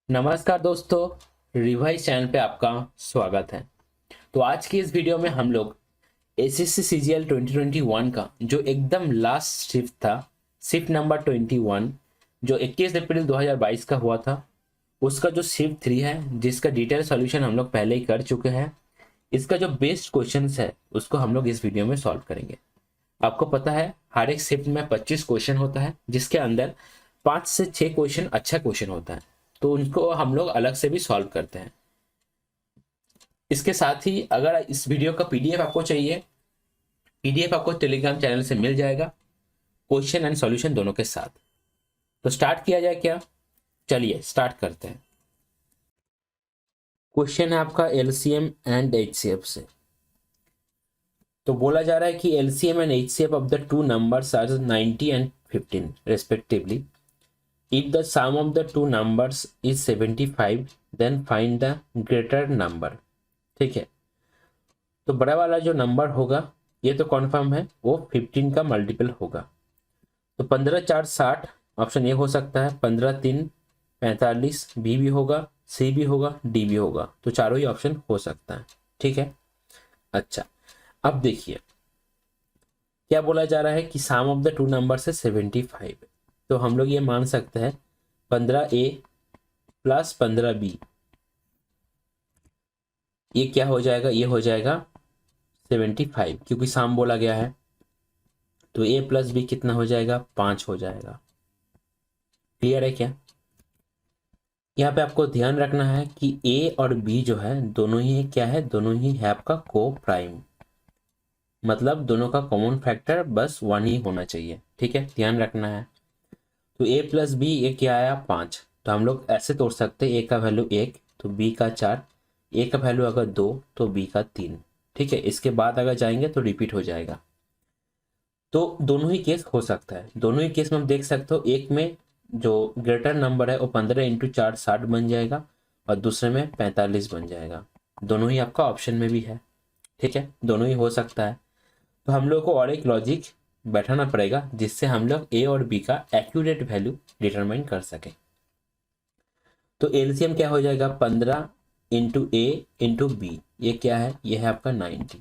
नमस्कार दोस्तों, revise channel पे आपका स्वागत है। तो आज की इस वीडियो में हम लोग एसएससी सीजीएल 2021 का जो एकदम लास्ट शिफ्ट था, शिफ्ट नंबर 21, जो 21 अप्रैल 2022 का हुआ था, उसका जो शिफ्ट 3 है, जिसका डिटेल सॉल्यूशन हम लोग पहले ही कर चुके हैं। इसका जो बेस्ट क्वेश्चन है उसको हम लोग इस वीडियो में सॉल्व करेंगे। आपको पता है हर एक शिफ्ट में 25 क्वेश्चन होता है, जिसके अंदर 5 से 6 क्वेश्चन अच्छा क्वेश्चन होता है, तो उनको हम लोग अलग से भी सॉल्व करते हैं। इसके साथ ही अगर इस वीडियो का पीडीएफ आपको चाहिए, पीडीएफ आपको टेलीग्राम चैनल से मिल जाएगा, क्वेश्चन एंड सॉल्यूशन दोनों के साथ। तो स्टार्ट किया जाए क्या? चलिए स्टार्ट करते हैं। क्वेश्चन है आपका एलसीएम एंड एचसीएफ से। तो बोला जा रहा है कि LCM and HCF of the two numbers are 90 and 15 respectively. If the sum of the two numbers is 75, then find the greater number। ठीक है, तो बड़ा वाला जो नंबर होगा ये तो कॉन्फर्म है, वो 15 का मल्टीपल होगा। तो 15 4 60 ऑप्शन ए हो सकता है, 15 3 45 बी भी होगा, सी भी होगा, डी भी होगा। तो चारों ही ऑप्शन हो सकता है। ठीक है, अच्छा अब देखिए क्या बोला जा रहा है कि सम ऑफ द टू नंबर से 75। तो हम लोग ये मान सकते हैं 15a प्लस 15b, ये क्या हो जाएगा? ये हो जाएगा 75, क्योंकि साम बोला गया है। तो a प्लस बी कितना हो जाएगा? 5 हो जाएगा। क्लियर है क्या? यहाँ पे आपको ध्यान रखना है कि a और b जो है दोनों ही क्या है? दोनों ही है आपका को प्राइम, मतलब दोनों का कॉमन फैक्टर बस 1 ही होना चाहिए। ठीक है, ध्यान रखना है। तो a प्लस बी ये क्या आया? 5। तो हम लोग ऐसे तोड़ सकते हैं, a का वैल्यू 1 तो b का 4, a का वैल्यू अगर 2 तो b का 3। ठीक है, इसके बाद अगर जाएंगे तो रिपीट हो जाएगा। तो दोनों ही केस हो सकता है। दोनों ही केस में हम देख सकते हो, एक में जो ग्रेटर नंबर है वो 15 इंटू 4 60 बन जाएगा, और दूसरे में 45 बन जाएगा। दोनों ही आपका ऑप्शन में भी है। ठीक है, दोनों ही हो सकता है। तो हम लोग को और एक लॉजिक बैठाना पड़ेगा जिससे हम लोग ए और बी का एक्यूरेट वैल्यू डिटरमाइन कर सके। तो एलसीएम क्या हो जाएगा? 15 इंटू ए इंटू बी, ये क्या है? ये है आपका 90।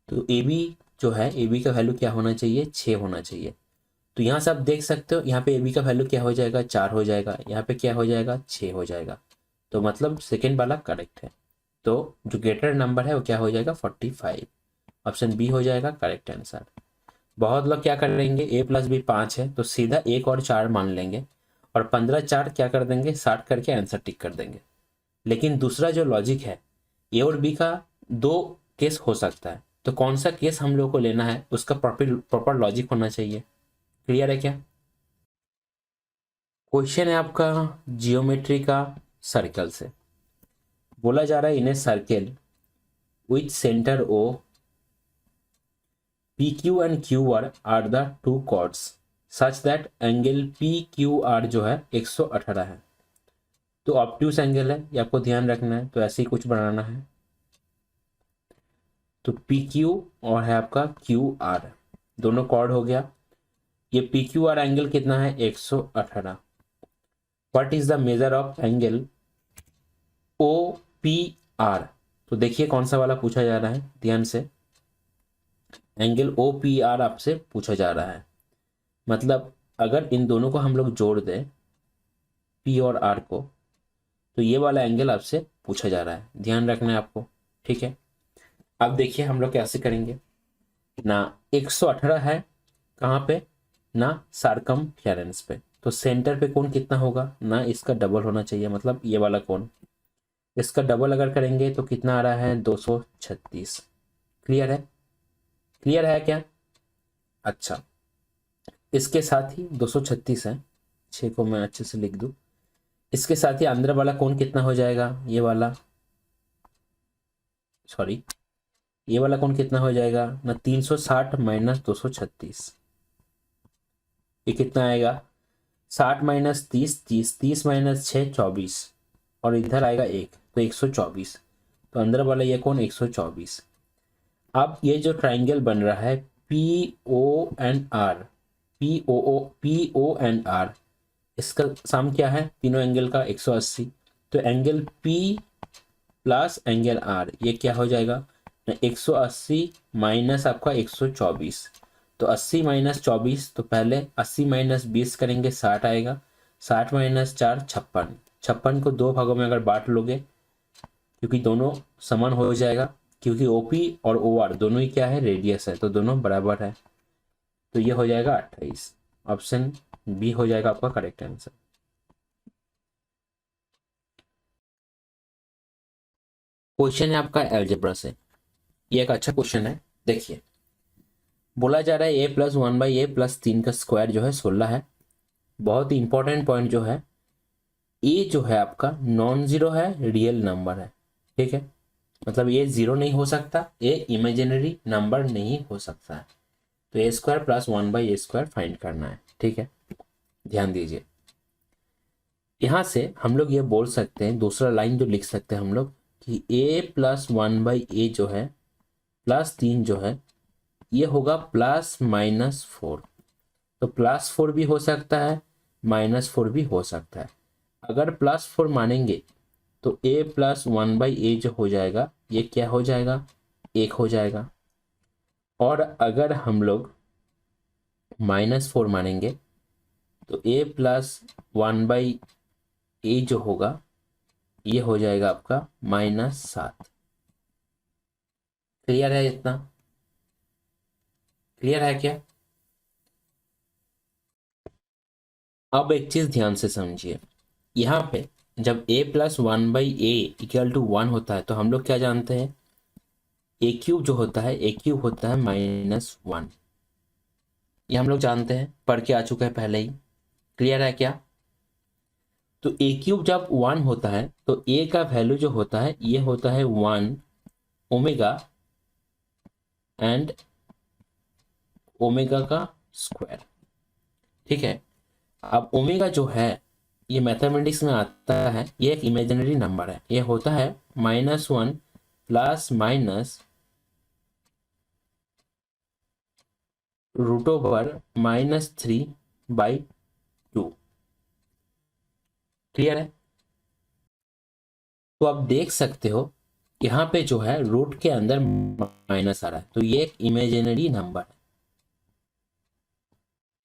तो ए बी जो है, ए बी का वैल्यू क्या होना चाहिए? 6 होना चाहिए। तो यहाँ से आप देख सकते हो, यहाँ पे ए बी का वैल्यू क्या हो जाएगा? 4 हो जाएगा। यहाँ पे क्या हो जाएगा? 6 हो जाएगा। तो मतलब सेकेंड वाला करेक्ट है। तो जो ग्रेटर नंबर है वो क्या हो जाएगा? 45। ऑप्शन बी हो जाएगा करेक्ट आंसर। बहुत लोग क्या करेंगे, ए प्लस बी 5 है तो सीधा 1 और 4 मान लेंगे, और 15 4 क्या कर देंगे? 60 करके आंसर टिक कर देंगे। लेकिन दूसरा जो लॉजिक है, ए और बी का दो केस हो सकता है, तो कौन सा केस हम लोग को लेना है उसका प्रॉपर लॉजिक होना चाहिए। क्लियर है क्या? क्वेश्चन है आपका जियोमेट्री का सर्कल से। बोला जा रहा है in a circle with centre O, PQ and QR are the two chords such that angle PQR जो है 118 है। तो ऑब्ट्यूस एंगल है, ये आपको ध्यान रखना है। तो ऐसे ही कुछ बनाना है। तो PQ और है आपका QR, दोनों कॉर्ड हो गया। ये PQR एंगल कितना है? 118। What is the measure of angle OPR? तो देखिए कौन सा वाला पूछा जा रहा है, ध्यान से। एंगल OPR आपसे पूछा जा रहा है। मतलब अगर इन दोनों को हम लोग जोड़ दें, P और R को, तो ये वाला एंगल आपसे पूछा जा रहा है। ध्यान रखना है आपको। ठीक है, अब देखिए हम लोग कैसे करेंगे ना। 118 है कहाँ पे? ना सार्कमफ्लेरेंस पे। तो सेंटर पे कोण कितना होगा ना? इसका डबल होना चाहिए, मतलब ये वाला कोण। इसका डबल अगर करेंगे तो कितना आ रहा है? 236। क्लियर है? क्लियर है क्या? अच्छा, इसके साथ ही 236 है, 6 को मैं अच्छे से लिख दूं। इसके साथ ही अंदर वाला कोण कितना हो जाएगा? ये वाला, सॉरी, ये वाला कोण कितना हो जाएगा ना? 360 माइनस 236, ये कितना आएगा? 60 माइनस 30 30, 30 माइनस 6 24, और इधर आएगा 1 तो 124। तो अंदर वाला ये कोण 124। अब ये जो ट्राइंगल बन रहा है PONR, POO PONR, इसका सम क्या है? तीनों एंगल का 180। तो angle P plus angle R ये क्या हो जाएगा, 180 माइनस आपका 124, तो 80 माइनस 24, तो पहले 80 माइनस 20 करेंगे 60 आएगा, 60 माइनस 4 56, 56 को दो भागों में अगर बांट लोगे क्योंकि दोनों समान हो जाएगा, क्योंकि OP और OR दोनों ही क्या है, रेडियस है, तो दोनों बराबर है, तो ये हो जाएगा 28। ऑप्शन बी हो जाएगा आपका करेक्ट आंसर। क्वेश्चन है आपका एलजेब्रा से, ये एक अच्छा क्वेश्चन है। देखिए बोला जा रहा है a प्लस 1/a प्लस 3 का स्क्वायर जो है 16 है। बहुत ही इंपॉर्टेंट पॉइंट जो है, ए जो है आपका नॉन जीरो है, रियल नंबर है, ठीक है, मतलब ये जीरो नहीं हो सकता, ये इमेजिनरी नंबर नहीं हो सकता है, तो a square plus 1/a square find करना है, ठीक है। ध्यान दीजिए, यहां से हम लोग ये बोल सकते हैं, दूसरा लाइन जो लिख सकते हैं हम लोग कि a प्लस 1/a जो है प्लस 3 जो है ये होगा प्लस माइनस 4, तो प्लस 4 भी हो सकता है, माइनस 4 भी हो सकता है। अगर प्लस 4 मानेंगे तो a प्लस 1/a जो हो जाएगा ये क्या हो जाएगा, 1 हो जाएगा, और अगर हम लोग माइनस 4 मानेंगे तो a प्लस 1/a जो होगा ये हो जाएगा आपका -7। क्लियर है, इतना क्लियर है क्या? अब एक चीज ध्यान से समझिए, यहाँ पे जब a plus 1/a equal to 1 होता है तो हम लोग क्या जानते हैं, a क्यूब जो होता है, a क्यूब होता है -1, ये हम लोग जानते हैं, पढ़ के आ चुके हैं पहले ही। क्लियर है क्या? तो a क्यूब जब 1 होता है तो a का वैल्यू जो होता है ये होता है 1 ओमेगा एंड ओमेगा का स्क्वायर, ठीक है। अब ओमेगा जो है ये मैथमेटिक्स में आता है, ये एक इमेजिनरी नंबर है, ये होता है -1 प्लस माइनस √3/2। क्लियर है? तो आप देख सकते हो यहाँ पे जो है रूट के अंदर माइनस आ रहा है, तो ये एक इमेजिनरी नंबर है,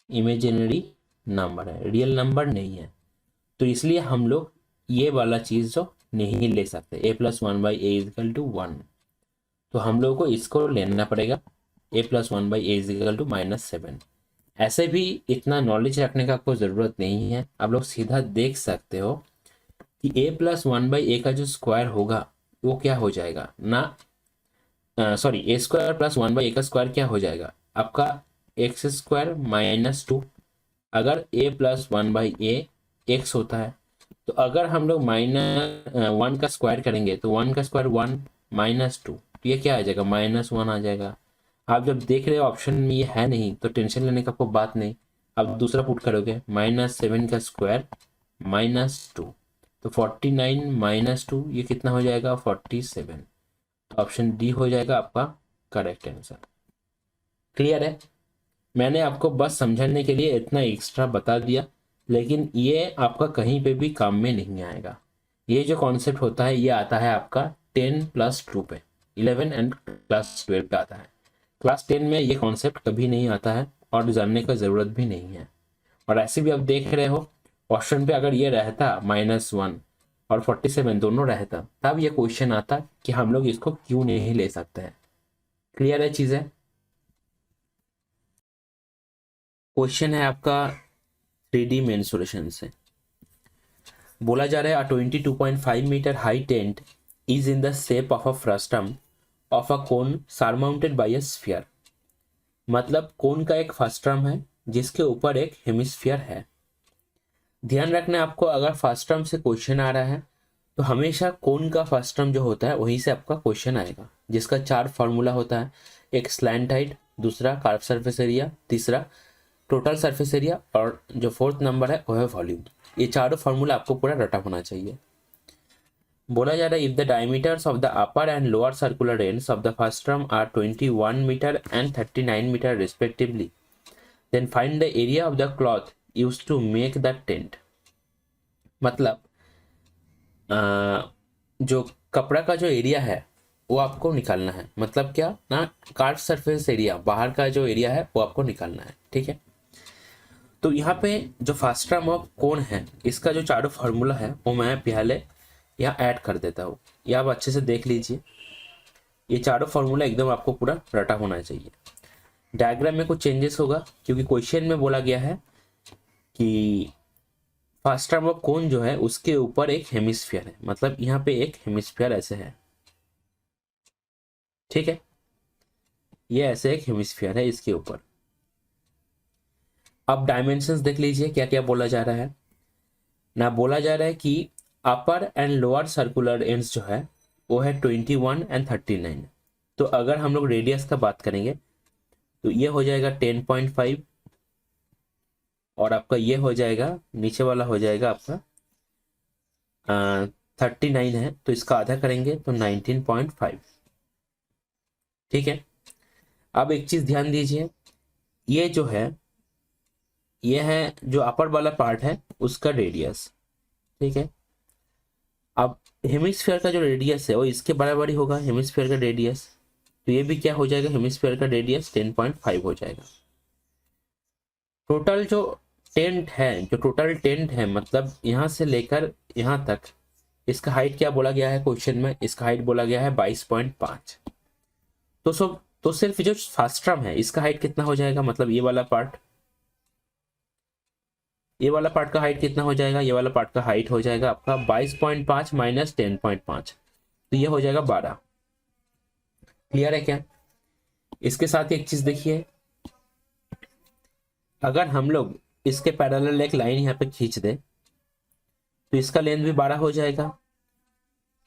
इमेजिनरी नंबर है, रियल नंबर नहीं है, तो इसलिए हम लोग ये वाला चीज जो नहीं ले सकते, a plus 1/a is equal to 1, तो हम लोग को इसको लेना पड़ेगा, a plus 1/a is equal to -7। ऐसे भी इतना नॉलेज रखने का आपको जरूरत नहीं है, आप लोग सीधा देख सकते हो कि a प्लस 1/a का जो स्क्वायर होगा वो क्या हो जाएगा ना, sorry a square plus 1/a का स्क्वायर क्या हो जाएगा आपका x² -2। अगर a प्लस 1/a x होता है तो अगर हम लोग -1 का स्क्वायर करेंगे तो 1 का स्क्वायर 1 -2, तो ये क्या आ जाएगा, -1 आ जाएगा। आप जब देख रहे हो ऑप्शन में ये है नहीं तो टेंशन लेने का आपको बात नहीं, अब दूसरा पुट करोगे -7 का स्क्वायर -2, तो 49 -2 ये कितना हो जाएगा, 47, तो ऑप्शन डी हो जाएगा आपका करेक्ट आंसर। क्लियर है? मैंने आपको बस समझाने के लिए इतना एक्स्ट्रा बता दिया, लेकिन ये आपका कहीं पे भी काम में नहीं आएगा। ये जो कॉन्सेप्ट होता है ये आता है आपका 10+2 पे, 11 एंड क्लास 12 पे आता है, क्लास 10 में ये कॉन्सेप्ट कभी नहीं आता है और जानने का ज़रूरत भी नहीं है। और ऐसे भी आप देख रहे हो ऑप्शन पे अगर ये रहता -1 और 47 दोनों रहता तब ये क्वेश्चन आता कि हम लोग इसको क्यों नहीं ले सकते हैं। क्लियर है चीज़ें? क्वेश्चन है आपका 3D मेन सॉल्यूशन से, बोला जा रहा है 22.5 metre high tent is in the shape of a frustum of a cone surmounted by a sphere. मतलब कोन का एक फ्रस्टम है जिसके ऊपर एक हेमिस्फीयर है। ध्यान रखना आपको, अगर फ्रस्टम से क्वेश्चन आ रहा है तो हमेशा कोन का फ्रस्टम जो होता है वहीं से आपका क्वेश्चन आएगा, जिसका 4 फॉर्मूला होता है, एक स्लैंट हाइट, दूसरा कर्व सरफेस एरिया, तीसरा टोटल सरफेस एरिया, और जो 4th नंबर है वो है वॉल्यूम। ये चारों फॉर्मूला आपको पूरा रटा होना चाहिए। बोला जा रहा है if the diameters of the upper and lower circular ends of the frustum are 21 metre and 39 metre respectively, then find the area of the cloth used to make the tent. मतलब जो कपड़ा का जो एरिया है वो आपको निकालना है, मतलब क्या ना, कार्व सरफेस एरिया, बाहर का जो एरिया है वो आपको निकालना है, ठीक है। तो यहाँ पे जो फास्ट्रम ऑफ कोण है, इसका जो चारों फार्मूला है वो मैं पहले यहाँ ऐड कर देता हूँ, ये आप अच्छे से देख लीजिए। ये चारों फार्मूला एकदम आपको पूरा रटा होना चाहिए। डायग्राम में कुछ चेंजेस होगा क्योंकि क्वेश्चन में बोला गया है कि फास्ट्रम ऑफ कोण जो है उसके ऊपर एक हेमिस्फीयर है, मतलब यहाँ पे एक हेमिस्फीयर ऐसे है, ठीक है। ये ऐसे एक हेमिस्फीयर है इसके ऊपर। अब डायमेंशंस देख लीजिए क्या क्या बोला जा रहा है ना। बोला जा रहा है कि अपर एंड लोअर सर्कुलर एंड्स जो है वो है 21 एंड 39। तो अगर हम लोग रेडियस का बात करेंगे तो ये हो जाएगा 10.5 और आपका ये हो जाएगा, नीचे वाला हो जाएगा आपका 39 है, तो इसका आधा करेंगे तो 19.5, ठीक है। अब एक चीज ध्यान दीजिए, ये जो है ये है जो अपर वाला पार्ट है उसका रेडियस, ठीक है। अब हेमिस्फीयर का जो रेडियस है वो इसके बराबर ही होगा, हेमिस्फीयर का रेडियस, तो ये भी क्या हो जाएगा, हेमिस्फीयर का रेडियस 10.5 हो जाएगा। टोटल जो टेंट है, जो टोटल टेंट है, मतलब यहाँ से लेकर यहाँ तक, इसका हाइट क्या बोला गया है क्वेश्चन में, इसका हाइट बोला गया है 22.5। तो सिर्फ जो फास्ट्रम है इसका हाइट कितना हो जाएगा, मतलब ये वाला पार्ट, ये वाला पार्ट का हाइट कितना हो जाएगा, ये वाला पार्ट का हाइट हो जाएगा आपका 22.5 माइनस 10.5, तो ये हो जाएगा 12। क्लियर है क्या। इसके साथ एक चीज देखिए, अगर हम लोग इसके पैरेलल एक लाइन यहाँ पे खींच दे तो इसका लेंथ भी 12 हो जाएगा।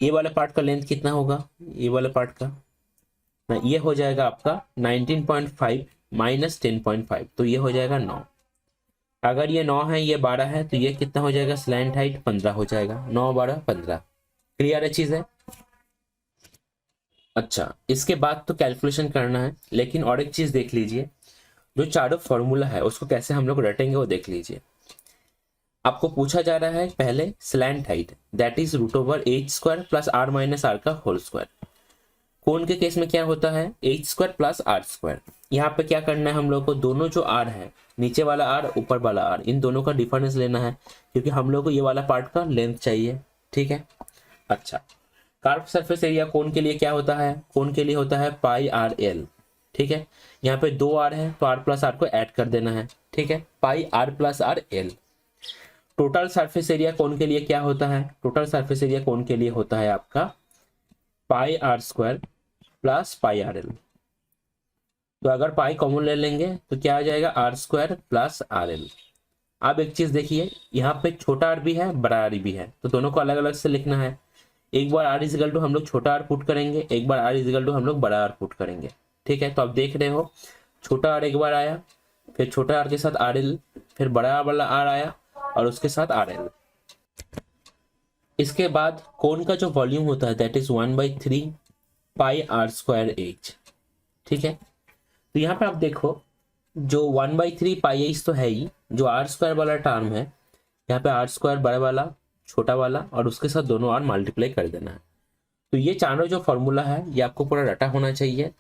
ये वाला पार्ट का लेंथ कितना होगा, ये वाला पार्ट का ना, ये हो जाएगा आपका 19.5 माइनस 10.5, तो ये हो जाएगा 9। अगर ये 9 है, ये 12 है, तो ये कितना हो जाएगा, स्लैंट हाइट 15 हो जाएगा, 9 12 15। क्लियर है चीज है। अच्छा, इसके बाद तो कैलकुलेशन करना है, लेकिन और एक चीज देख लीजिए, जो चारों फॉर्मूला है उसको कैसे हम लोग रटेंगे वो देख लीजिए। आपको पूछा जा रहा है पहले slant height, that is root over H square plus R minus R का होल स्क्वायर। कोण के केस में क्या होता है, H square plus R square. यहाँ पे क्या करना है हम लोग को, दोनों जो आर है, नीचे वाला आर ऊपर वाला आर, इन दोनों का डिफरेंस लेना है, क्योंकि हम लोग को ये वाला पार्ट का लेंथ चाहिए, ठीक है। अच्छा, कार्व सरफेस एरिया कोण के लिए क्या होता है, कोण के लिए होता है पाई आर एल, ठीक है। यहाँ पे 2 आर है तो आर प्लस आर को ऐड कर देना है, ठीक है, pi R plus R L. Total surface area cone के लिए क्या होता है, टोटल सरफेस एरिया कोण के लिए होता है आपका pi R square plus pi R L. तो अगर पाई कॉमन ले लेंगे तो क्या आ जाएगा, R square plus R L. अब एक चीज देखिए, यहाँ पे छोटा आर भी है बड़ा आर भी है, तो दोनों को अलग अलग से लिखना है। एक बार आर इजिकल टू हम लोग छोटा आर पुट करेंगे, एक बार आर इजिकल टू हम लोग बड़ा आर पुट करेंगे, ठीक है। तो आप देख रहे हो, छोटा आर एक बार आया, फिर छोटा आर के साथ आर एल, फिर बड़ा आर वाला आर आया और उसके साथ आर एल। इसके बाद कोण का जो वॉल्यूम होता है that is 1/3 pi R square H, ठीक है। तो यहाँ पे आप देखो, जो 1/3 पाई एच तो है ही, जो आर स्क्वायर वाला टर्म है, यहाँ पे आर स्क्वायर बड़ा वाला छोटा वाला और उसके साथ दोनों आर मल्टीप्लाई कर देना है। तो ये चारों जो फॉर्मूला है ये आपको पूरा रटा होना चाहिए,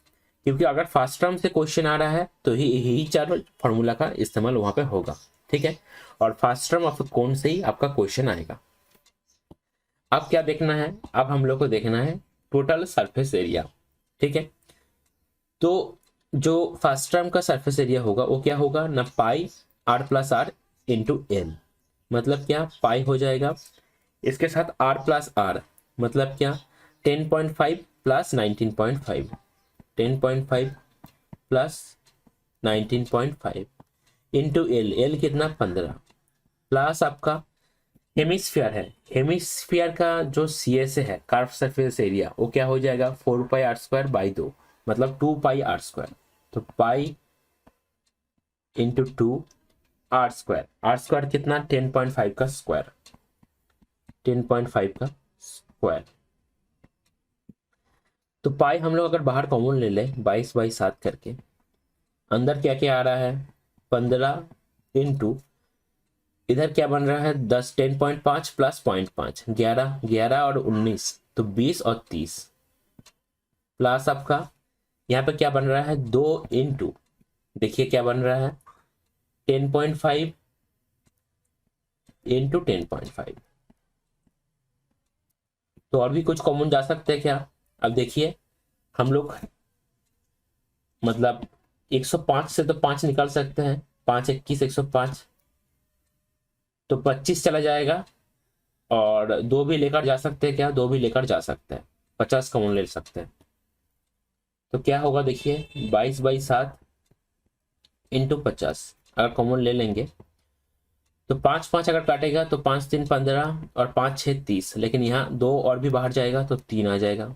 क्योंकि अगर फर्स्ट टर्म से क्वेश्चन आ रहा है तो यही चारों फॉर्मूला का इस्तेमाल वहां पे होगा, ठीक है। और फर्स्ट टर्म ऑफ कोण से ही आपका क्वेश्चन आएगा। अब क्या देखना है, अब हम लोग को देखना है टोटल सरफेस एरिया, ठीक है। तो जो फर्स्ट टर्म का सरफेस एरिया होगा वो क्या होगा ना, pi R plus R into L, मतलब क्या, पाई हो जाएगा, इसके साथ आर प्लस आर, मतलब क्या, 10.5 plus 19.5, 10.5 plus 19.5 into L, L कितना 15, प्लस आपका हेमिस्फीयर है, हेमिस्फीयर का जो सी एस है कार्व सरफेस एरिया वो क्या हो जाएगा 4 पाई आर स्क्वायर बाई 2, मतलब 2 पाई आर स्क्वायर। तो pi into 2 R square, R square कितना 10.5 का स्क्वायर, 10.5 का स्क्वायर। तो पाई हम लोग अगर बाहर कॉमन ले ले 22/7 करके, अंदर क्या क्या आ रहा है 15 इंटू इधर क्या बन रहा है 10 10.5 प्लस 0.5 11 11 और 19 तो 20 और 30 प्लस आपका यहाँ पे क्या बन रहा है 2 इंटू, देखिए क्या बन रहा है 10.5 इंटू 10.5। तो और भी कुछ कॉमन जा सकते हैं क्या? अब देखिए हम लोग मतलब 105 से तो 5 निकाल सकते हैं, 5 21 105 तो 25 चला जाएगा, और 2 भी लेकर जा सकते हैं क्या? 2 भी लेकर जा सकते हैं, 50 कॉमन ले सकते हैं। तो क्या होगा देखिए 22/7 इंटू 50 अगर कॉमन ले लेंगे तो 5 5 अगर काटेगा तो 5 3 15 और 5 6 30, लेकिन यहाँ 2 और भी बाहर जाएगा तो 3 आ जाएगा,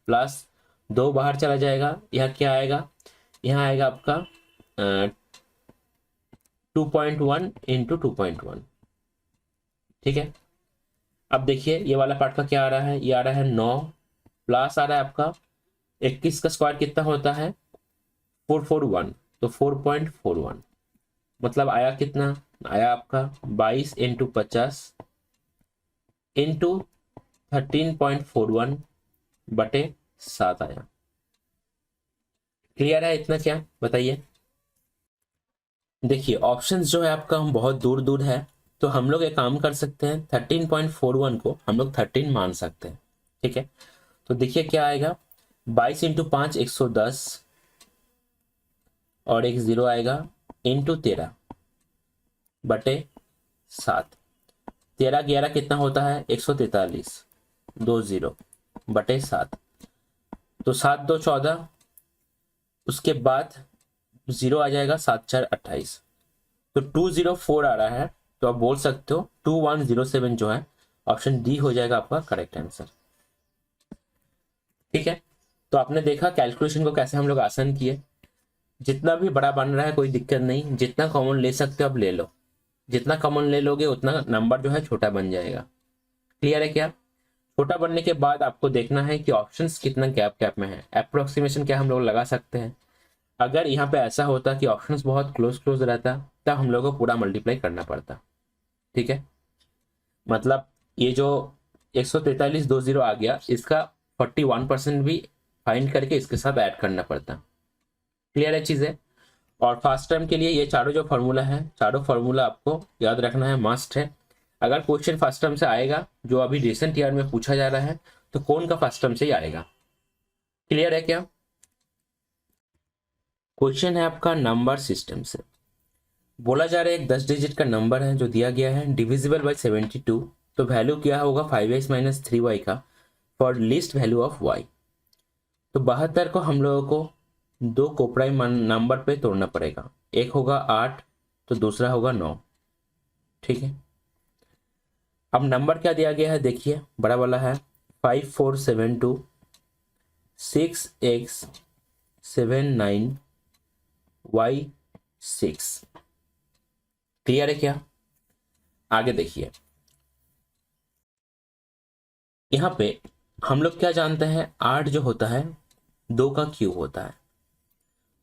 प्लस 2 बाहर चला जाएगा, यहाँ क्या आएगा, यहाँ आएगा आपका 2.1 इंटू 2.1। ठीक है, अब देखिए ये वाला पार्ट का क्या आ रहा है, ये आ रहा है 9 प्लस आ रहा है आपका 21 का स्क्वायर कितना होता है 441, तो 4.41 मतलब आया कितना, आया आपका 22 इंटू 50 इंटू 13.41 बटे 7 आया। क्लियर है इतना? क्या बताइए। देखिए ऑप्शंस जो है आपका हम बहुत दूर दूर है, तो हम लोग एक काम कर सकते हैं 13.41 को हम लोग 13 मान सकते हैं। ठीक है, तो देखिए क्या आएगा 22 इंटू 5 110 और एक 0 आएगा इंटू 13 बटे 7, 13 11 कितना होता है 143, 2 0 बटे 7, तो 7 2 14, उसके बाद 0 आ जाएगा 7 4 28, तो 204 आ रहा है, तो आप बोल सकते हो 2107 जो है ऑप्शन डी हो जाएगा आपका करेक्ट आंसर। ठीक है, तो आपने देखा कैलकुलेशन को कैसे हम लोग आसान किए। जितना भी बड़ा बन रहा है कोई दिक्कत नहीं, जितना कॉमन ले सकते हो आप ले लो, जितना कॉमन ले लोगे उतना नंबर जो है छोटा बन जाएगा। क्लियर है क्या? छोटा बनने के बाद आपको देखना है कि ऑप्शंस कितना गैप गैप में है, अप्रोक्सीमेशन क्या हम लोग लगा सकते हैं। अगर यहाँ पे ऐसा होता कि ऑप्शंस बहुत क्लोज क्लोज रहता तब हम लोग को पूरा मल्टीप्लाई करना पड़ता। ठीक है, मतलब ये जो 143 20 आ गया इसका 41% भी फाइंड करके इसके साथ ऐड करना पड़ता। क्लियर है चीजें? और फर्स्ट टाइम के लिए ये चारों जो फॉर्मूला है, चारों फॉर्मूला आपको याद रखना है, मस्ट है। अगर क्वेश्चन फर्स्ट टाइम से आएगा जो अभी रिसेंट ईयर में पूछा जा रहा है तो कौन का फर्स्ट टाइम से ही आएगा। क्लियर है क्या? क्वेश्चन है आपका नंबर सिस्टम से, बोला जा रहा है एक 10 डिजिट का नंबर है जो दिया गया है डिविजिबल बाय 72, तो वैल्यू क्या होगा 5x माइनस 3y का for least value of y। तो 72 को हम लोगों को 2 कोप्राइम नंबर पे तोड़ना पड़ेगा, एक होगा 8 तो दूसरा होगा 9। ठीक है, अब नंबर क्या दिया गया है देखिए, बड़ा वाला है 5472 6x 79 y6। क्लियर है क्या? आगे देखिए, यहां पे हम लोग क्या जानते हैं 8 जो होता है 2 का क्यूब होता है,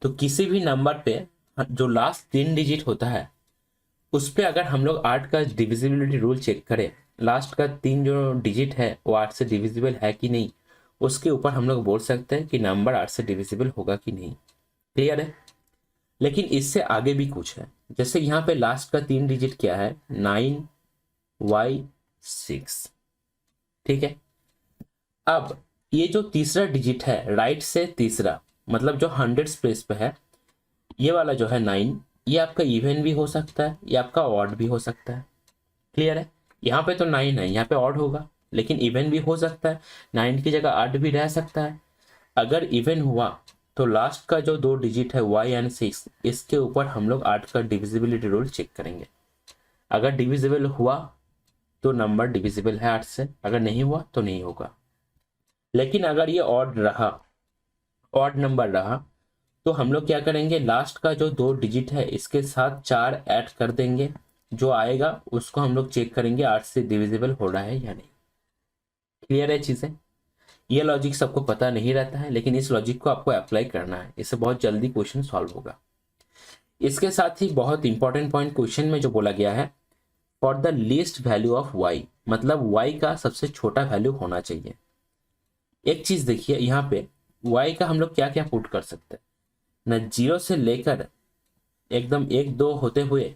तो किसी भी नंबर पे जो लास्ट 3 डिजिट होता है उस पे अगर हम लोग 8 का डिविजिबिलिटी रूल चेक करें, लास्ट का 3 जो डिजिट है वो 8 से डिविजिबल है कि नहीं, उसके ऊपर हम लोग बोल सकते हैं कि नंबर 8 से डिविजिबल होगा कि नहीं। क्लियर है? लेकिन इससे आगे भी कुछ है, जैसे यहाँ पे लास्ट का 3 डिजिट क्या है 9y6। ठीक है, अब ये जो तीसरा डिजिट है राइट से तीसरा, मतलब जो 100 प्लेस पे है, ये वाला जो है 9, ये आपका इवन भी हो सकता है, ये आपका ऑड भी हो सकता है। क्लियर है? यहाँ पे तो 9 है, यहाँ पे ऑड होगा, लेकिन इवन भी हो सकता है, 9 की जगह 8 भी रह सकता है। अगर इवन हुआ तो लास्ट का जो 2 डिजिट है y एंड 6, इसके ऊपर हम लोग 8 का डिविजिबिलिटी रूल चेक करेंगे। अगर डिविजिबल हुआ तो नंबर डिविजिबल है 8 से, अगर नहीं हुआ तो नहीं होगा। लेकिन अगर ये ऑड रहा, ऑड नंबर रहा, तो हम लोग क्या करेंगे लास्ट का जो 2 डिजिट है इसके साथ 4 ऐड कर देंगे, जो आएगा उसको हम लोग चेक करेंगे 8 से डिविजिबल हो रहा है या नहीं। क्लियर है चीजें? ये लॉजिक सबको पता नहीं रहता है, लेकिन इस लॉजिक को आपको अप्लाई करना है, इससे बहुत जल्दी क्वेश्चन सॉल्व होगा। इसके साथ ही बहुत इंपॉर्टेंट पॉइंट क्वेश्चन में जो बोला गया है for the least value of y, मतलब y का सबसे छोटा वैल्यू होना चाहिए। एक चीज देखिए यहाँ पे y का हम लोग क्या क्या पुट कर सकते हैं ना, 0 से लेकर एकदम 1 2 होते हुए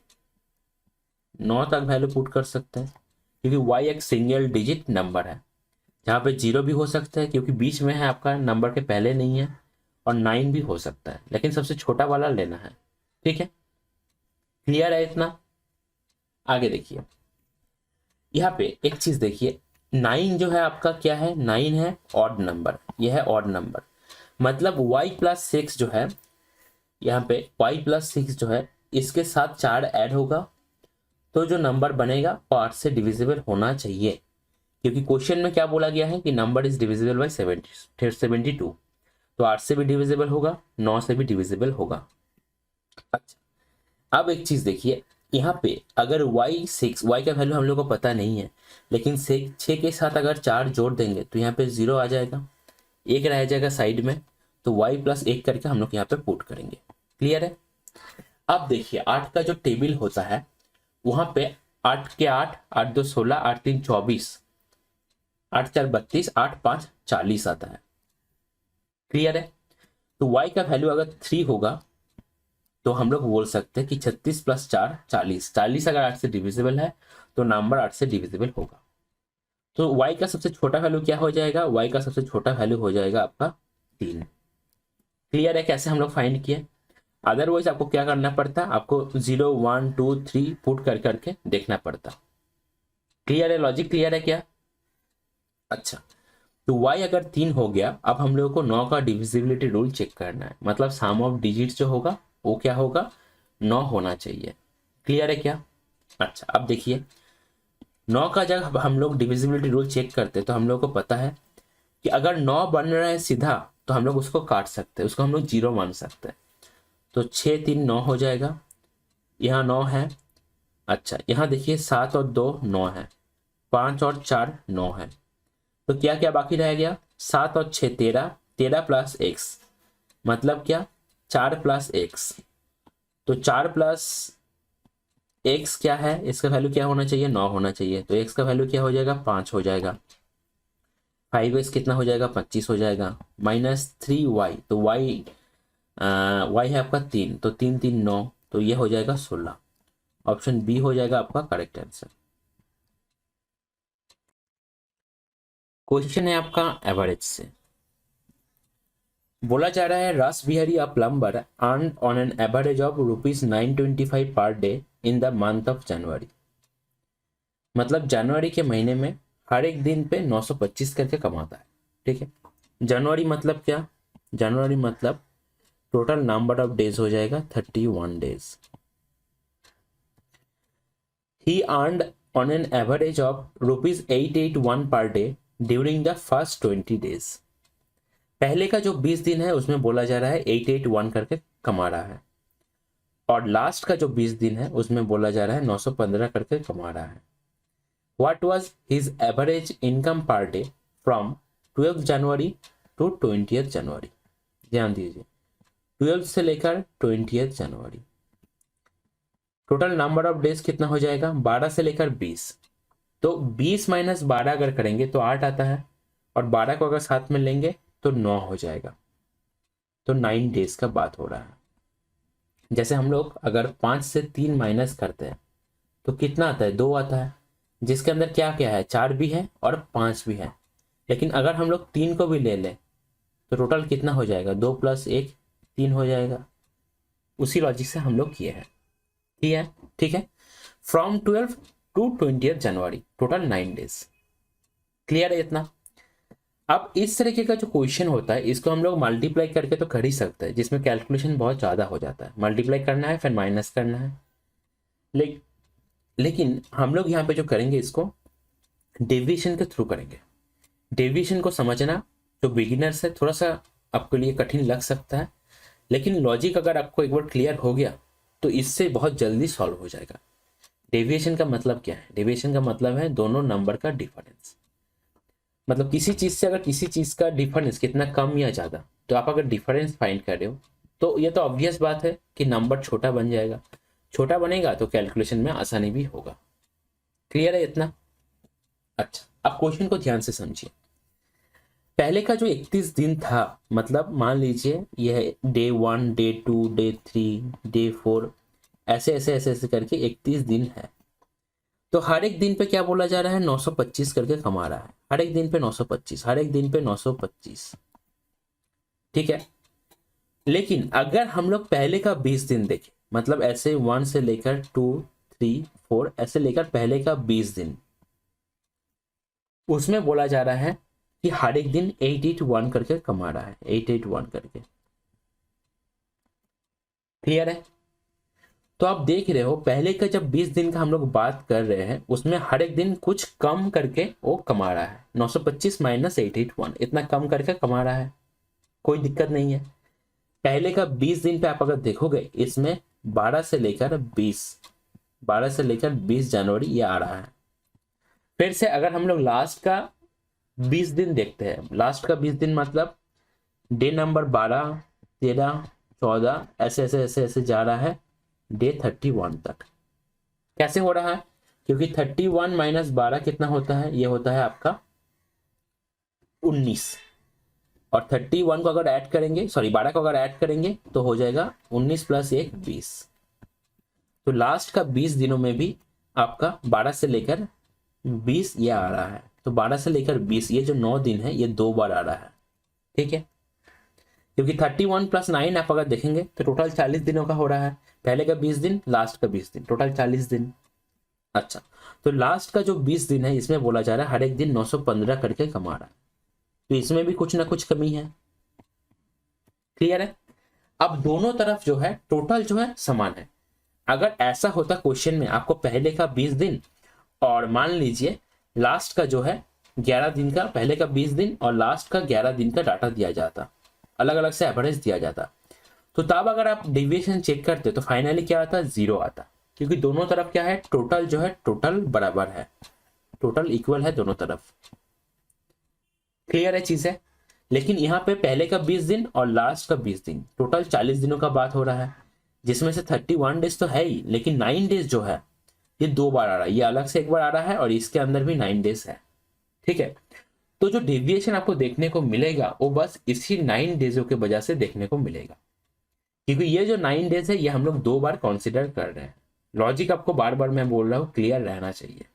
9 तक वैल्यू पुट कर सकते हैं, क्योंकि y एक सिंगल डिजिट नंबर है। जहाँ पे 0 भी हो सकता है क्योंकि बीच में है, आपका नंबर के पहले नहीं है, और 9 भी हो सकता है, लेकिन सबसे छोटा वाला लेना है। ठीक है, क्लियर है इतना? आगे देखिए यहाँ पे एक चीज देखिए, 9 जो है आपका क्या है, 9 है ऑड नंबर, यह है ऑड नंबर, मतलब y+6 जो है यहाँ पे y+6 जो है इसके साथ 4 ऐड होगा, तो जो नंबर बनेगा वो 8 से डिविजिबल होना चाहिए, क्योंकि क्वेश्चन में क्या बोला गया है कि नंबर इज डिविजिबल बाय 72, तो 8 से भी डिविजिबल होगा, 9 से भी डिविजिबल होगा। अच्छा, अब एक चीज देखिए यहाँ पे अगर y का वैल्यू हम लोग को पता नहीं है, लेकिन 6 के साथ अगर 4 जोड़ देंगे तो यहाँ पे 0 आ जाएगा, 1 रह जाएगा साइड में, तो y+1 करके हम लोग यहाँ पे पुट करेंगे। क्लियर है? अब देखिए 8 का जो टेबल होता है वहां पे 8 के 8, 8 2 16, 8 3 24, 8 4 32, 8 5 40 आता है। क्लियर है? तो y का वैल्यू अगर 3 होगा तो हम लोग बोल सकते हैं कि 36 + 4 40, 40 अगर 8 से डिविजिबल है तो नंबर 8 से डिविजिबल होगा। तो y का सबसे छोटा वैल्यू क्या हो जाएगा, y का सबसे छोटा वैल्यू हो जाएगा आपका 3। क्लियर है कैसे हम लोग फाइंड किए? अदरवाइज आपको क्या करना पड़ता, आपको 0 1 2 3 पुट कर करके देखना पड़ता। क्लियर है? लॉजिक क्लियर है क्या? अच्छा, तो y अगर 3 हो गया, अब हम लोगों को 9 का डिविजिबिलिटी रूल चेक करना है, मतलब सम ऑफ डिजिट जो होगा वो क्या होगा, 9 होना चाहिए। क्लियर है क्या? अच्छा, अब देखिए 9 का जब हम लोग डिविजिबिलिटी रूल चेक करते हैं तो हम लोग को पता है कि अगर 9 बन रहा है सीधा तो हम लोग उसको काट सकते हैं, उसको हम लोग 0 मान सकते हैं। तो 6 3 9 हो जाएगा, यहाँ 9 है। अच्छा, यहाँ देखिए 7 और 2 9 है, 5 और 4 9 है, तो क्या क्या बाकी रह गया, 7 और 6 13, 13 + x मतलब क्या, 4 + x, तो 4 + x क्या है, इसका वैल्यू क्या होना चाहिए, 9 होना चाहिए, तो x का वैल्यू क्या हो जाएगा, 5 हो जाएगा। 5x कितना हो जाएगा, 25 हो जाएगा, -3y, तो y है आपका 3, तो 3 3 9, तो ये हो जाएगा 16। ऑप्शन बी हो जाएगा आपका करेक्ट आंसर। क्वेश्चन है आपका एवरेज से, बोला जा रहा है Ras Bihari a plumber earn on an average of ₹925 per day in the month of January, मतलब जनवरी के महीने में हर एक दिन पे 925 करके कमाता है। ठीक है, जनवरी मतलब क्या, जनवरी मतलब टोटल नंबर ऑफ डेज हो जाएगा 31 days. He earned on an average of ₹881 per day during the first 20 days. पहले का जो 20 दिन है उसमें बोला जा रहा है 881 करके कमा रहा है, और लास्ट का जो 20 दिन है उसमें बोला जा रहा है 915 करके कमा रहा है। What was his average income per day from 12 January to 20th जनवरी? ध्यान दीजिए, 12 से लेकर 20th January. Total number of days कितना हो जाएगा, 12 से लेकर 20, तो 20 - 12 अगर करेंगे तो 8 आता है, और 12 को अगर साथ में लेंगे तो 9 हो जाएगा, तो 9 डेज का बात हो रहा है। जैसे हम लोग अगर 5 से 3 माइनस करते हैं तो कितना आता है, 2 आता है, जिसके अंदर क्या क्या है, 4 भी है और 5 भी है। लेकिन अगर हम लोग 3 को भी ले लें तो टोटल कितना हो जाएगा, 2 + 1 3 हो जाएगा। उसी लॉजिक से हम लोग किए हैं। ठीक है, ठीक है, from 12 to 20th January total 9 days. Clear है इतना? अब इस तरीके का जो क्वेश्चन होता है इसको हम लोग मल्टीप्लाई करके तो कर ही सकते हैं, जिसमें कैलकुलेशन बहुत ज़्यादा हो जाता है, मल्टीप्लाई करना है फिर माइनस करना है। लेकिन हम लोग यहाँ पे जो करेंगे इसको डेविएशन के थ्रू करेंगे। डेविएशन को समझना जो बिगिनर्स है थोड़ा सा आपके लिए कठिन लग सकता है, लेकिन लॉजिक अगर आपको एक बार क्लियर हो गया तो इससे बहुत जल्दी सॉल्व हो जाएगा। डेविएशन का मतलब क्या है, डेविएशन का मतलब है दोनों नंबर का डिफरेंस, मतलब किसी चीज से अगर किसी चीज का डिफरेंस कितना कम या ज्यादा, तो आप अगर डिफरेंस फाइंड कर रहे हो तो ये तो ऑब्वियस बात है कि नंबर छोटा बन जाएगा, छोटा बनेगा तो कैलकुलेशन में आसानी भी होगा। क्लियर है इतना? अच्छा, अब क्वेश्चन को ध्यान से समझिए। पहले का जो 31 दिन था, मतलब मान लीजिए यह डे 1, डे 2, डे 3, डे 4, ऐसे ऐसे ऐसे ऐसे करके 31 दिन है। तो हर एक दिन पे क्या बोला जा रहा है, 925 करके कमा रहा है। हर एक दिन पे 925, हर एक दिन पे 925, ठीक है। लेकिन अगर हम लोग पहले का 20 दिन देखें, मतलब ऐसे 1 से लेकर 2, 3, 4 ऐसे लेकर पहले का 20 दिन, उसमें बोला जा रहा है कि हर एक दिन 881 करके कमा रहा है, 881 करके। क्लियर है? तो आप देख रहे हो पहले का जब 20 दिन का हम लोग बात कर रहे हैं, उसमें हर एक दिन कुछ कम करके वो कमा रहा है। 925 माइनस 881, इतना कम करके कमा रहा है, कोई दिक्कत नहीं है। पहले का 20 दिन पे आप अगर देखोगे, इसमें 12 से लेकर 20 जनवरी ये आ रहा है। फिर से अगर हम लोग लास्ट का 20 दिन देखते हैं, लास्ट का 20 दिन मतलब डे नंबर 12, 13, 14 ऐसे ऐसे ऐसे ऐसे जा रहा है डे 31 तक। कैसे हो रहा है? क्योंकि 31 माइनस 12 कितना होता है, ये होता है आपका 19, और 31 को अगर ऐड करेंगे, सॉरी 12 को अगर ऐड करेंगे तो हो जाएगा 19 प्लस 1 20। तो लास्ट का 20 दिनों में भी आपका 12 से लेकर 20 ये आ रहा है। तो 12 से लेकर 20 ये जो 9 दिन है ये 2 बार आ रहा है, ठीक है। क्योंकि 31 प्लस 9 आप अगर देखेंगे तो टोटल 40 दिनों का हो रहा है। पहले का 20 दिन, लास्ट का 20 दिन, टोटल 40 दिन। अच्छा, तो लास्ट का जो 20 दिन है इसमें बोला जा रहा है हर एक दिन 915 करके कमा रहा है। तो इसमें भी कुछ ना कुछ कमी है। क्लियर है? अब दोनों तरफ जो है टोटल जो है समान है। अगर ऐसा होता क्वेश्चन में आपको पहले का 20 दिन और मान लीजिए लास्ट का जो है 11 दिन का, पहले का 20 दिन और लास्ट का 11 दिन का डाटा दिया जाता, अलग अलग से एवरेज दिया जाता, तो तब अगर आप डेविएशन चेक करते तो फाइनली क्या आता, 0 आता। क्योंकि दोनों तरफ क्या है, टोटल जो है टोटल बराबर है, टोटल इक्वल है दोनों तरफ। क्लियर है चीज है? लेकिन यहाँ पे पहले का 20 दिन और लास्ट का 20 दिन, टोटल 40 दिनों का बात हो रहा है, जिसमें से 31 डेज तो है ही, लेकिन 9 डेज जो है ये 2 बार आ रहा है, ये अलग से एक बार आ रहा है और इसके अंदर भी 9 डेज है, ठीक है। तो जो डेविएशन आपको देखने को मिलेगा वो बस इसी 9 डेजों के वजह से देखने को मिलेगा, क्योंकि ये जो 9 डेज है ये हम लोग 2 बार कंसिडर कर रहे हैं। लॉजिक आपको बार बार मैं बोल रहा हूँ, क्लियर रहना चाहिए।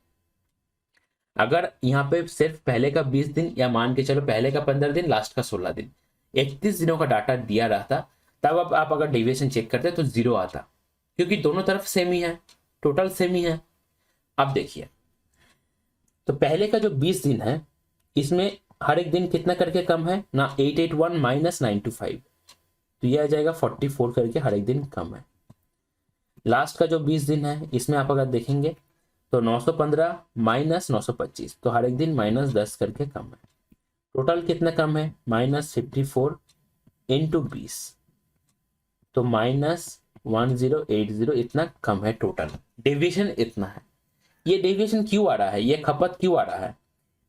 अगर यहाँ पे सिर्फ पहले का 20 दिन या मान के चलो पहले का 15 दिन, लास्ट का 16 दिन, 31 दिनों का डाटा दिया रहता, तब अब आप अगर डेविएशन चेक करते तो 0 आता, क्योंकि दोनों तरफ सेम ही है, टोटल सेम ही है। अब देखिए, तो पहले का जो 20 दिन है इसमें हर एक दिन कितना करके कम है ना, 881 माइनस 925, तो ये आ जाएगा 44 करके हर एक दिन कम है। लास्ट का जो 20 दिन है इसमें आप अगर देखेंगे तो 915 माइनस 925, तो हर एक दिन माइनस 10 करके कम है। टोटल कितना कम है, माइनस 54 इंटू 20, तो माइनस 1080, इतना कम है टोटल। डेविएशन इतना है। ये डेविएशन क्यों आ रहा है, ये खपत क्यों आ रहा है,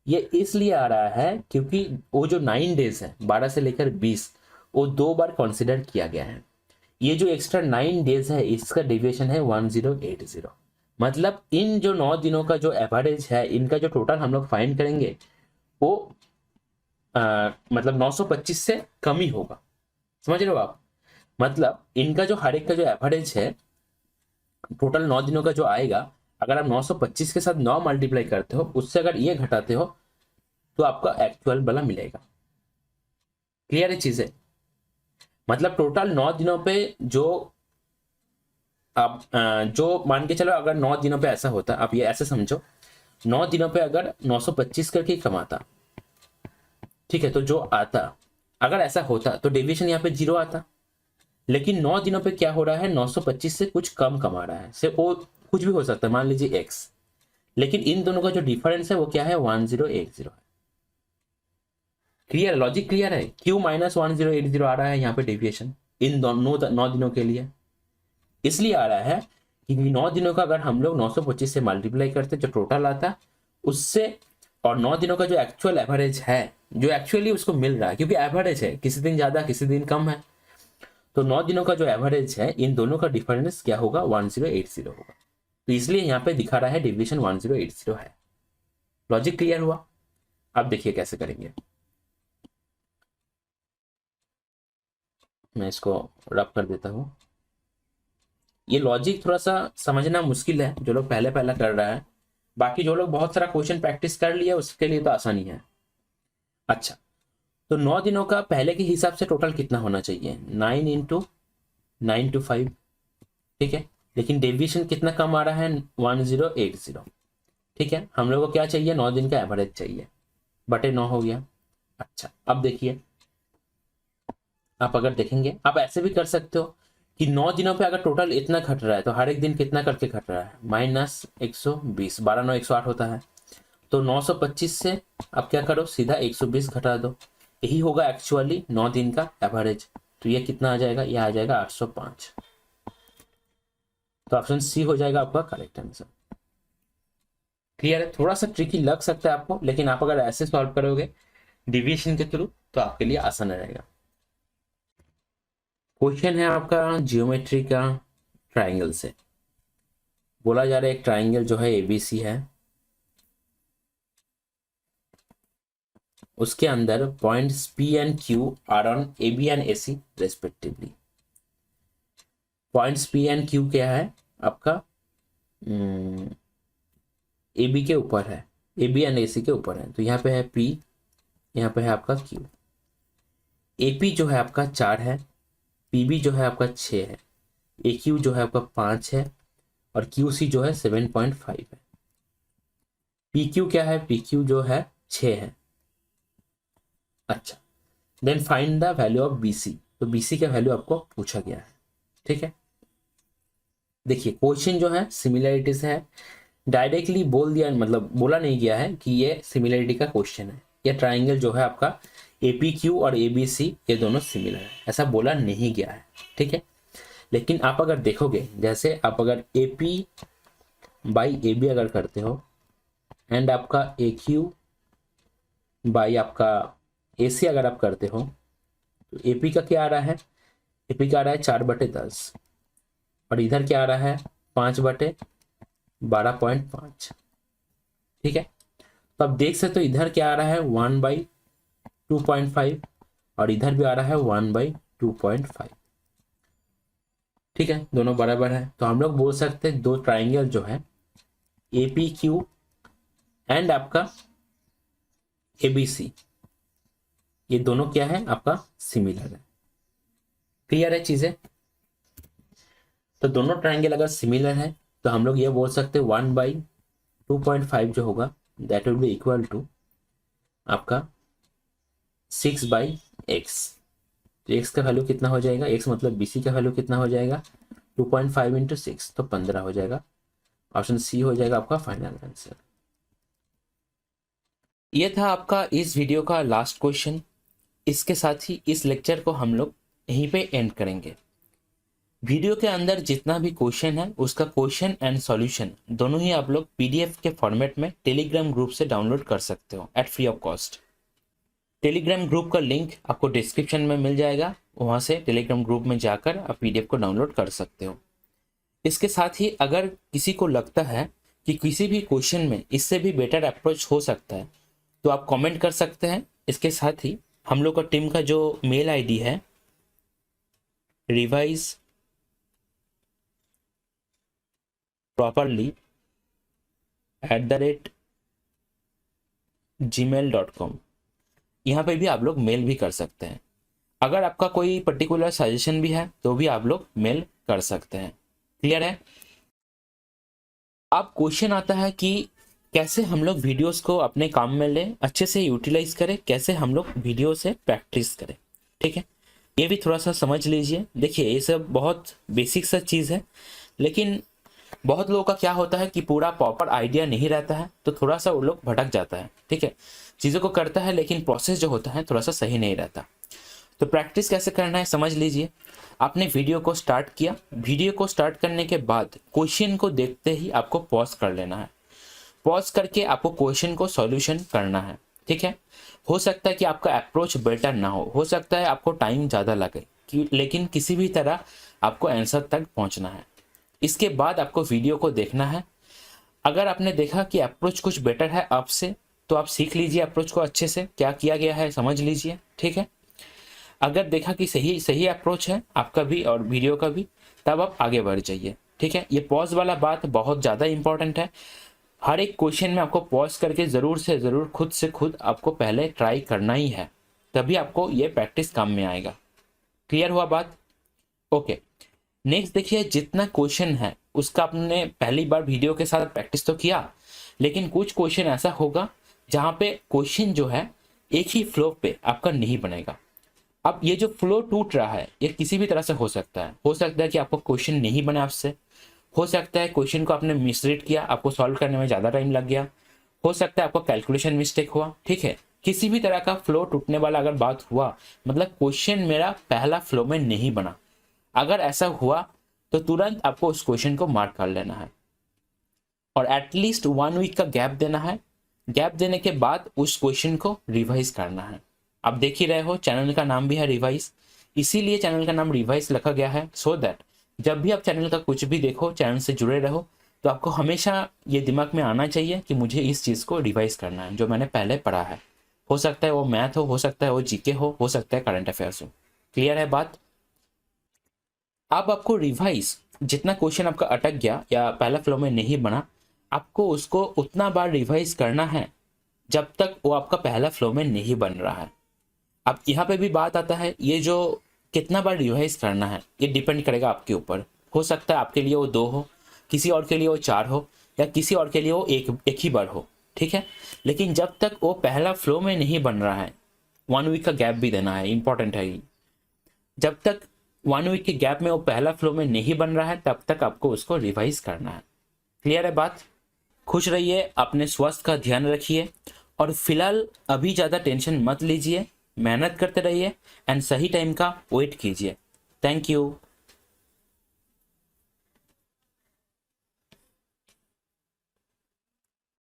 ये इसलिए आ रहा है क्योंकि वो जो 9 डेज है 12 से लेकर 20, वो 2 बार कंसिडर किया गया है। ये जो एक्स्ट्रा 9 डेज है इसका डेविएशन है 1080। मतलब इन जो 9 दिनों का जो एवरेज है, इनका जो टोटल हम लोग फाइंड करेंगे वो मतलब 925 से कम ही होगा। समझ रहे हो आप? मतलब इनका जो हर एक का जो एवरेज है टोटल 9 दिनों का जो आएगा, अगर आप 925 के साथ 9 मल्टीप्लाई करते हो, उससे अगर ये घटाते हो तो आपका एक्चुअल वाला मिलेगा। क्लियर है चीजें? मतलब टोटल 9 दिनों पे जो आप जो मान के चलो, अगर 9 दिनों पे ऐसा होता, आप ये ऐसे समझो, 9 दिनों पे अगर 925 करके कमाता, ठीक है, तो जो आता, अगर ऐसा होता तो डेविएशन यहाँ पे 0 आता। लेकिन 9 दिनों पे क्या हो रहा है, 925 से कुछ कम कमा रहा है, से वो कुछ भी हो सकता है, मान लीजिए x, लेकिन इन दोनों का जो डिफरेंस है वो क्या है, 1080 है। क्लियर? लॉजिक क्लियर है? क्यों माइनस 1080 आ रहा है यहाँ पे डेविएशन इन 9 दिनों के लिए? इसलिए आ रहा है कि 9 दिनों का अगर हम लोग 925 से मल्टीप्लाई करते जो टोटल आता उससे, और 9 दिनों का जो एक्चुअल एवरेज है, जो एक्चुअली उसको मिल रहा है, क्योंकि एवरेज है, किसी दिन ज्यादा किसी दिन कम है, तो 9 दिनों का जो एवरेज है इन दोनों का डिफरेंस क्या होगा, 1080 होगा। तो इसलिए यहाँ पे दिखा रहा है डेविएशन 1080 है। लॉजिक क्लियर हुआ? अब देखिए कैसे करेंगे। मैं इसको रब कर देता हूँ। ये लॉजिक थोड़ा सा समझना मुश्किल है जो लोग पहले पहला कर रहा है, बाकी जो लोग बहुत सारा क्वेश्चन प्रैक्टिस कर लिया उसके लिए तो आसानी है। अच्छा, तो 9 दिनों का पहले के हिसाब से टोटल कितना होना चाहिए? 9 इंटू 9 to 5, ठीक है। लेकिन डेविएशन कितना कम आ रहा है? 1080, ठीक है। हम लोग को क्या चाहिए? 9 दिन का एवरेज चाहिए, बटे 9 हो गया। अच्छा, अब देखिए, आप अगर देखेंगे, आप ऐसे भी कर सकते हो कि 9 दिनों पे अगर टोटल इतना घट रहा है तो हर एक दिन कितना करके घट रहा है? -120, 12 9 108 होता है। तो 925 से आप क्या करो, सीधा 120 घटा दो, यही होगा एक्चुअली 9 दिन का एवरेज। तो ये कितना आ जाएगा? ये आ जाएगा 805। तो ऑप्शन सी हो जाएगा आपका करेक्ट आंसर। क्लियर है? थोड़ा सा ट्रिकी लग सकता है आपको, लेकिन आप अगर ऐसे सॉल्व करोगे डिविएशन के थ्रू तो आपके लिए आसान रहेगा। क्वेश्चन है आपका जियोमेट्री का, ट्राइंगल से बोला जा रहा है। एक ट्राइंगल जो है एबीसी है, उसके अंदर points P and Q are on A B and A C respectively. Points P and Q क्या है आपका? ए बी के ऊपर है, ए बी एंड ए सी के ऊपर है। तो यहाँ पे है पी, यहाँ पे है आपका क्यू। ए पी जो है आपका 4 है, पी बी जो है आपका 6 है, ए क्यू जो है आपका 5 है, और क्यू सी जो है 7.5 है। पी क्यू क्या है? पी क्यू जो है 6 है। अच्छा, then find the value of B C. तो बी सी का वैल्यू आपको पूछा गया है, ठीक है। देखिए क्वेश्चन जो है सिमिलरिटीज है, डायरेक्टली बोल दिया, मतलब बोला नहीं गया है कि ये सिमिलरिटी का क्वेश्चन है। ये ट्राइंगल जो है आपका ए पी क्यू और ए बी सी ये दोनों सिमिलर है, ऐसा बोला नहीं गया है, ठीक है। लेकिन आप अगर देखोगे, जैसे आप अगर A P by A B अगर करते हो एंड आपका ए क्यू बाई आपका ए सी अगर आप करते हो, तो ए पी का क्या आ रहा है? ए पी का आ रहा है 4/10, और इधर क्या आ रहा है? 5/12.5, ठीक है। तो आप देख सकते हो इधर क्या आ रहा है? 1/2.5, और इधर भी आ रहा है 1/2.5, ठीक है। दोनों बराबर है, तो हम लोग बोल सकते हैं दो ट्राइंगल जो है ए पी क्यू एंड आपका ए बी सी, ये दोनों क्या है आपका? सिमिलर है। क्लियर है चीजें? तो दोनों ट्राइंगल अगर सिमिलर है तो हम लोग ये बोल सकते हैं 1/2.5 जो होगा that will be equal to आपका 6/x। तो x का वैल्यू कितना हो जाएगा? x मतलब bc का वैल्यू कितना हो जाएगा? 2.5 इंटू 6, तो 15 हो जाएगा। ऑप्शन सी हो जाएगा आपका फाइनल आंसर। ये था आपका इस वीडियो का लास्ट क्वेश्चन। इसके साथ ही इस लेक्चर को हम लोग यहीं पे एंड करेंगे। वीडियो के अंदर जितना भी क्वेश्चन है उसका क्वेश्चन एंड सॉल्यूशन दोनों ही आप लोग पीडीएफ के फॉर्मेट में टेलीग्राम ग्रुप से डाउनलोड कर सकते हो at free of cost. Telegram group का लिंक आपको डिस्क्रिप्शन में मिल जाएगा, वहां से टेलीग्राम ग्रुप में जाकर आप पीडीएफ को डाउनलोड कर सकते हो। इसके साथ ही अगर किसी को लगता है कि किसी भी क्वेश्चन में इससे भी बेटर अप्रोच हो सकता है तो आप कमेंट कर सकते हैं। इसके साथ ही हम लोग का टीम का जो मेल आईडी है रिवाइज properly@gmail.com, यहाँ पे भी आप लोग मेल भी कर सकते हैं। अगर आपका कोई पर्टिकुलर सजेशन भी है तो भी आप लोग मेल कर सकते हैं। क्लियर है? अब क्वेश्चन आता है कि कैसे हम लोग वीडियोस को अपने काम में लें, अच्छे से यूटिलाइज करें, कैसे हम लोग वीडियो से प्रैक्टिस करें, ठीक है। ये भी थोड़ा सा समझ लीजिए। देखिए ये सब बहुत बेसिक सा चीज़ है, लेकिन बहुत लोगों का क्या होता है कि पूरा प्रॉपर आइडिया नहीं रहता है, तो थोड़ा सा वो लोग भटक जाता है, ठीक है। चीज़ों को करता है लेकिन प्रोसेस जो होता है थोड़ा सा सही नहीं रहता। तो प्रैक्टिस कैसे करना है समझ लीजिए। आपने वीडियो को स्टार्ट किया, वीडियो को स्टार्ट करने के बाद क्वेश्चन को देखते ही आपको पॉज कर लेना है। पॉज करके आपको क्वेश्चन को सॉल्यूशन करना है, ठीक है। हो सकता है कि आपका अप्रोच बेटर ना हो सकता है आपको टाइम ज़्यादा लगे, लेकिन किसी भी तरह आपको आंसर तक पहुंचना है। इसके बाद आपको वीडियो को देखना है। अगर आपने देखा कि अप्रोच कुछ बेटर है आपसे, तो आप सीख लीजिए अप्रोच को अच्छे से, क्या किया गया है समझ लीजिए, ठीक है। अगर देखा कि सही अप्रोच है आपका भी और वीडियो का भी, तब आप आगे बढ़ जाइए, ठीक है। ये पॉज वाला बात बहुत ज़्यादा इंपॉर्टेंट है। हर एक क्वेश्चन में आपको पॉज करके ज़रूर से ज़रूर खुद से खुद आपको पहले ट्राई करना ही है, तभी आपको ये प्रैक्टिस काम में आएगा। क्लियर हुआ बात? ओके। नेक्स्ट देखिए, जितना क्वेश्चन है उसका आपने पहली बार वीडियो के साथ प्रैक्टिस तो किया, लेकिन कुछ क्वेश्चन ऐसा होगा जहाँ पे क्वेश्चन जो है एक ही फ्लो पे आपका नहीं बनेगा। अब ये जो फ्लो टूट रहा है ये किसी भी तरह से हो सकता है कि आपको क्वेश्चन नहीं बने आपसे, हो सकता है क्वेश्चन को आपने मिसरीड किया, आपको सॉल्व करने में ज़्यादा टाइम लग गया, हो सकता है आपको कैलकुलेशन मिस्टेक हुआ, ठीक है। किसी भी तरह का फ्लो टूटने वाला अगर बात हुआ, मतलब क्वेश्चन मेरा पहला फ्लो में नहीं बना, अगर ऐसा हुआ तो तुरंत आपको उस क्वेश्चन को मार्क कर लेना है और एटलीस्ट 1 वीक का गैप देना है। गैप देने के बाद उस क्वेश्चन को रिवाइज करना है। आप देख ही रहे हो चैनल का नाम भी है रिवाइज, इसीलिए चैनल का नाम रिवाइज रखा गया है, सो दैट जब भी आप चैनल का कुछ भी देखो, चैनल से जुड़े रहो, तो आपको हमेशा ये दिमाग में आना चाहिए कि मुझे इस चीज़ को रिवाइज करना है जो मैंने पहले पढ़ा है। हो सकता है वो मैथ हो सकता है वो जीके हो सकता है करंट अफेयर्स हो। क्लियर है बात? अब आपको रिवाइज, जितना क्वेश्चन आपका अटक गया या पहला फ्लो में नहीं बना, आपको उसको उतना बार रिवाइज करना है जब तक वो आपका पहला फ्लो में नहीं बन रहा है। अब यहाँ पे भी बात आता है, ये जो कितना बार रिवाइज करना है ये डिपेंड करेगा आपके ऊपर। हो सकता है आपके लिए वो 2 हो, किसी और के लिए वो 4 हो, या किसी और के लिए वो एक ही बार हो, ठीक है। लेकिन जब तक वो पहला फ्लो में नहीं बन रहा है, 1 वीक का गैप भी देना है, इंपॉर्टेंट है ये। जब तक 1 वीक के गैप में वो पहला फ्लो में नहीं बन रहा है, तब तक आपको उसको रिवाइज करना है। क्लियर है बात? खुश रहिए, अपने स्वास्थ्य का ध्यान रखिए और फिलहाल अभी ज़्यादा टेंशन मत लीजिए, मेहनत करते रहिए एंड सही टाइम का वेट कीजिए। Thank you.